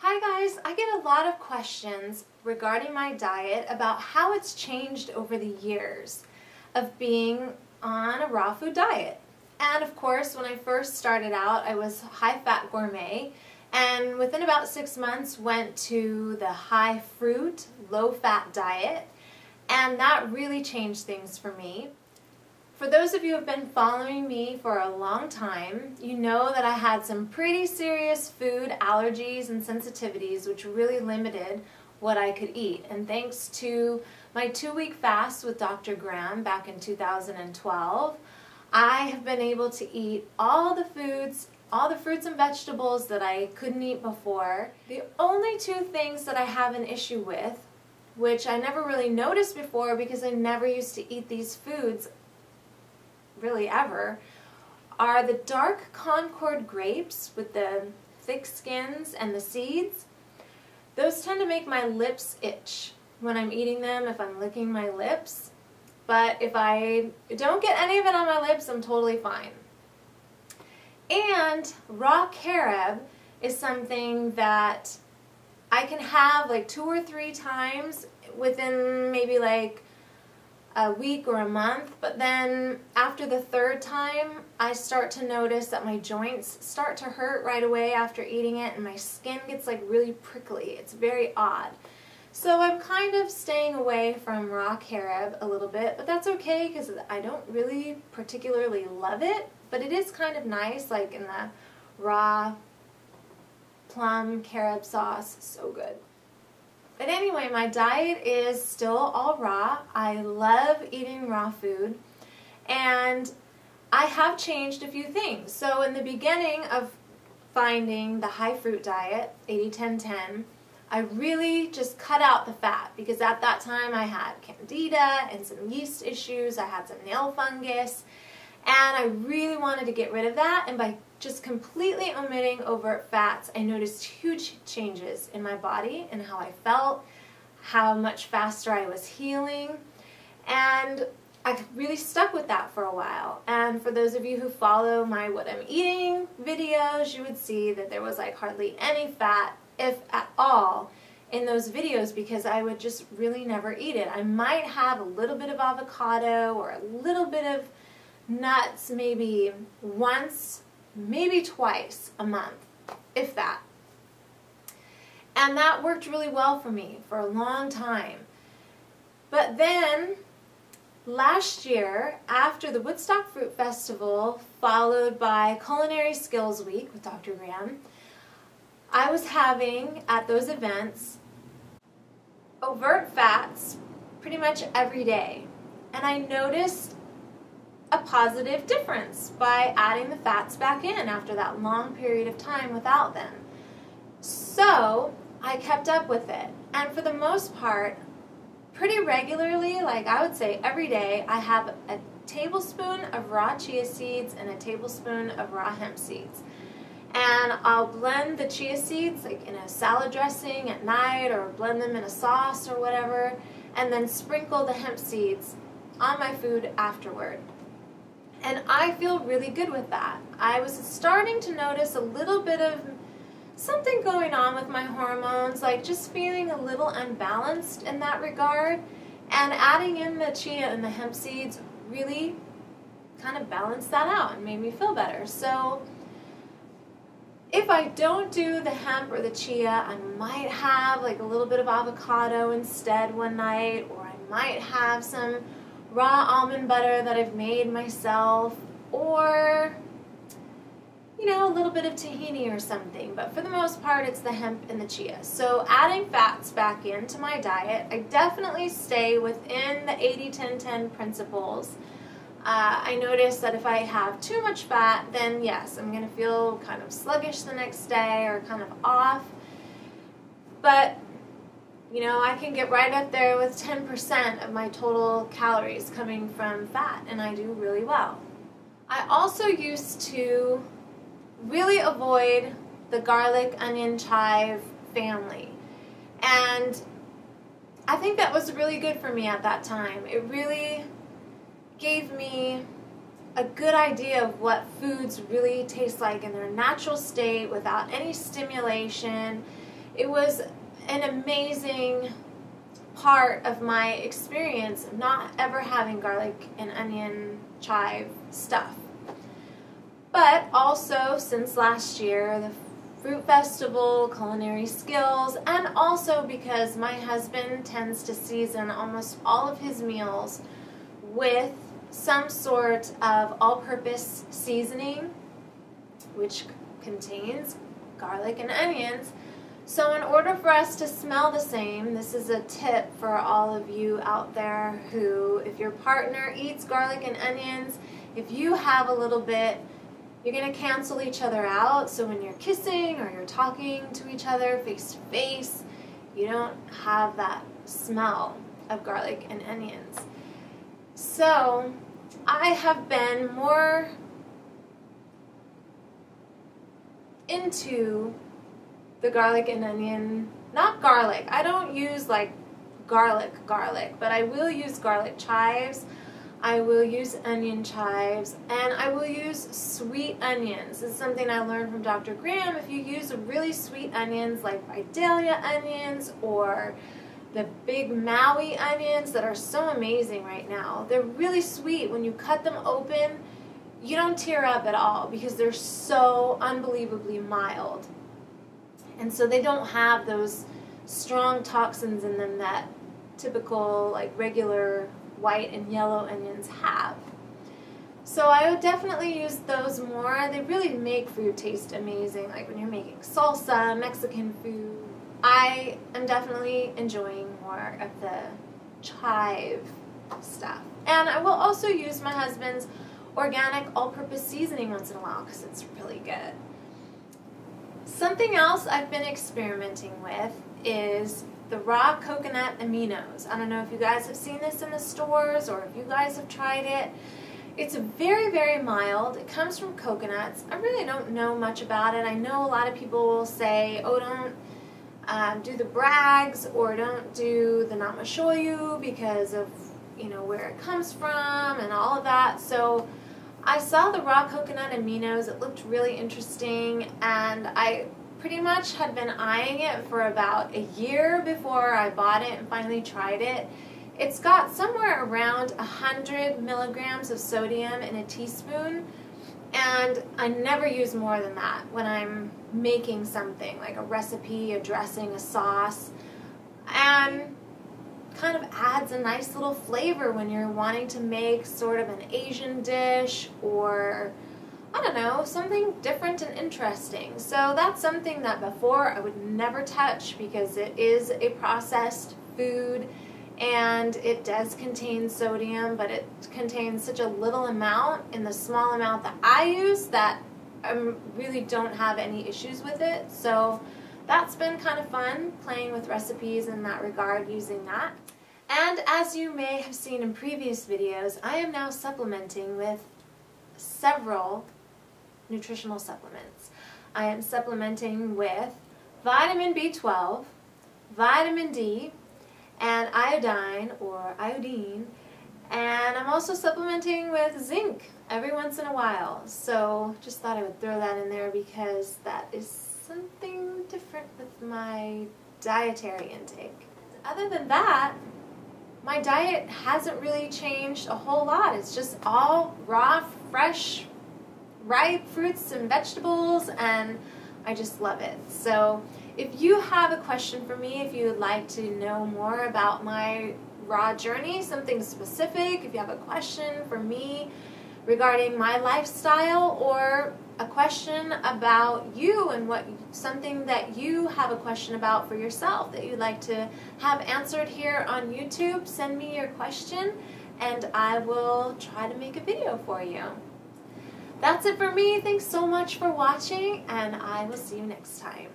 Hi guys, I get a lot of questions regarding my diet about how it's changed over the years of being on a raw food diet. And of course, when I first started out, I was high-fat gourmet, and within about 6 months went to the high-fruit, low-fat diet, and that really changed things for me. For those of you who have been following me for a long time, you know that I had some pretty serious food allergies and sensitivities which really limited what I could eat. And thanks to my 2-week fast with Dr. Graham back in 2012, I have been able to eat all the fruits and vegetables that I couldn't eat before. The only 2 things that I have an issue with, which I never really noticed before because I never used to eat these foods really ever, are the dark Concord grapes with the thick skins and the seeds. Those tend to make my lips itch when I'm eating them, if I'm licking my lips. But if I don't get any of it on my lips, I'm totally fine. And raw carob is something that I can have like 2 or 3 times within maybe like a week or a month, but then after the 3rd time I start to notice that my joints start to hurt right away after eating it, and my skin gets like really prickly. It's very odd. So I'm kind of staying away from raw carob a little bit, but that's okay because I don't really particularly love it, but it is kind of nice, like in the raw plum carob sauce. So good. But anyway, my diet is still all raw. I love eating raw food, and I have changed a few things. So in the beginning of finding the high fruit diet, 80-10-10, I really just cut out the fat because at that time I had candida and some yeast issues. I had some nail fungus, and I really wanted to get rid of that, and by just completely omitting overt fats, I noticed huge changes in my body and how I felt, how much faster I was healing, and I really stuck with that for a while. And for those of you who follow my what I'm eating videos, you would see that there was like hardly any fat, if at all, in those videos because I would just really never eat it. I might have a little bit of avocado or a little bit of nuts maybe once, maybe twice a month, if that. And that worked really well for me for a long time. But then last year, after the Woodstock Fruit Festival, followed by Culinary Skills Week with Dr. Graham, I was having, at those events, overt fats pretty much every day. And I noticed a positive difference by adding the fats back in after that long period of time without them. So I kept up with it, and for the most part, pretty regularly, like I would say every day, I have a tablespoon of raw chia seeds and a tablespoon of raw hemp seeds. And I'll blend the chia seeds like in a salad dressing at night, or blend them in a sauce or whatever, and then sprinkle the hemp seeds on my food afterward. And I feel really good with that. I was starting to notice a little bit of something going on with my hormones, like just feeling a little unbalanced in that regard. And adding in the chia and the hemp seeds really kind of balanced that out and made me feel better. So if I don't do the hemp or the chia, I might have like a little bit of avocado instead one night, or I might have some raw almond butter that I've made myself, or you know, a little bit of tahini or something. But for the most part, it's the hemp and the chia. So adding fats back into my diet, I definitely stay within the 80-10-10 principles. I notice that if I have too much fat, then yes, I'm going to feel kind of sluggish the next day or kind of off. But you know, I can get right up there with 10% of my total calories coming from fat, and I do really well. I also used to really avoid the garlic, onion, chive family, and I think that was really good for me at that time. It really gave me a good idea of what foods really taste like in their natural state without any stimulation. it was an amazing part of my experience not ever having garlic and onion chive stuff. But also, since last year, the fruit festival, culinary skills, and also because my husband tends to season almost all of his meals with some sort of all-purpose seasoning, which contains garlic and onions. So in order for us to smell the same, this is a tip for all of you out there who, if your partner eats garlic and onions, if you have a little bit, you're going to cancel each other out. So when you're kissing or you're talking to each other face to face, you don't have that smell of garlic and onions. So I have been more into the garlic and onion, not garlic. I don't use like garlic, but I will use garlic chives. I will use onion chives, and I will use sweet onions. This is something I learned from Dr. Graham. If you use really sweet onions like Vidalia onions or the big Maui onions that are so amazing right now, they're really sweet. When you cut them open, you don't tear up at all because they're so unbelievably mild. And so they don't have those strong toxins in them that typical, like regular white and yellow onions have. So I would definitely use those more. They really make food taste amazing, like when you're making salsa, Mexican food. I am definitely enjoying more of the chive stuff. And I will also use my husband's organic all-purpose seasoning once in a while because it's really good. Something else I've been experimenting with is the raw coconut aminos. I don't know if you guys have seen this in the stores or if you guys have tried it. It's very, very mild. It comes from coconuts. I really don't know much about it. I know a lot of people will say, oh, don't do the brags or don't do the namashoyu because of, you know, where it comes from and all of that. So I saw the raw coconut aminos. It looked really interesting, and I pretty much had been eyeing it for about a year before I bought it and finally tried it. It's got somewhere around 100 milligrams of sodium in a teaspoon, and I never use more than that when I'm making something, like a recipe, a dressing, a sauce, and kind of adds a nice little flavor when you're wanting to make sort of an Asian dish or, I don't know, something different and interesting. So that's something that before I would never touch because it is a processed food and it does contain sodium, but it contains such a little amount in the small amount that I use that I really don't have any issues with it. So that's been kind of fun, playing with recipes in that regard, using that. And as you may have seen in previous videos, I am now supplementing with several nutritional supplements. I am supplementing with vitamin B12, vitamin D, and iodine or iodine, and I'm also supplementing with zinc every once in a while. So just thought I would throw that in there because that is something different with my dietary intake. Other than that, my diet hasn't really changed a whole lot. It's just all raw, fresh, ripe fruits and vegetables, and I just love it. So if you have a question for me, if you would like to know more about my raw journey, something specific, if you have a question for me regarding my lifestyle or a question about you and something that you have a question about for yourself that you'd like to have answered here on YouTube, send me your question and I will try to make a video for you. That's it for me. Thanks so much for watching, and I will see you next time.